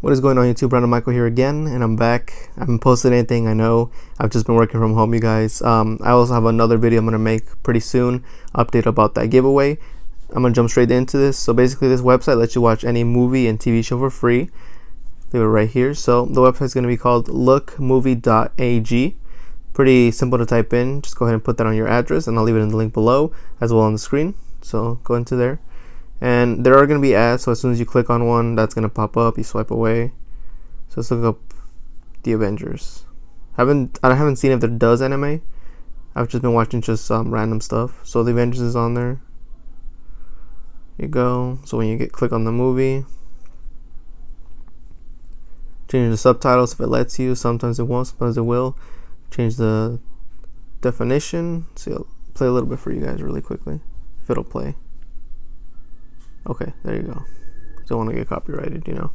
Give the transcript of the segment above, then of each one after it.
What is going on YouTube? Random Michael here again, and I'm back. I haven't posted anything, I know. I've just been working from home, you guys. I also have another video I'm going to make pretty soon, update about that giveaway. I'm going to jump straight into this. So basically this website lets you watch any movie and TV show for free. Leave it right here. So the website is going to be called lookmovie.ag. Pretty simple to type in. Just go ahead and put that on your address, and I'll leave it in the link below as well on the screen. So go into there. And there are going to be ads, so as soon as you click on one, that's going to pop up. You swipe away. So let's look up the Avengers. I haven't seen if there does anime. I've just been watching just some random stuff. So the Avengers is on there. Here you go. So when you click on the movie, change the subtitles if it lets you. Sometimes it won't, sometimes it will. Change the definition. So I'll play a little bit for you guys really quickly, if it'll play. Okay, there you go. Don't want to get copyrighted, you know.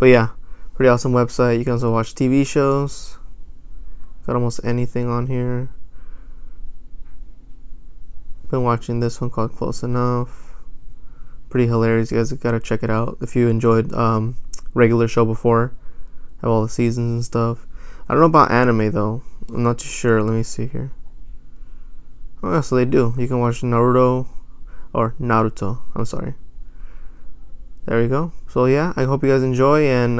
But yeah, pretty awesome website. You can also watch TV shows. Got almost anything on here. Been watching this one called Close Enough. Pretty hilarious. You guys gotta check it out if you enjoyed regular show before. Have all the seasons and stuff. I don't know about anime though. I'm not too sure. Let me see here. Oh yeah, so they do. You can watch Naruto or Naruto. I'm sorry. There you go. So yeah, I hope you guys enjoy and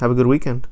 have a good weekend.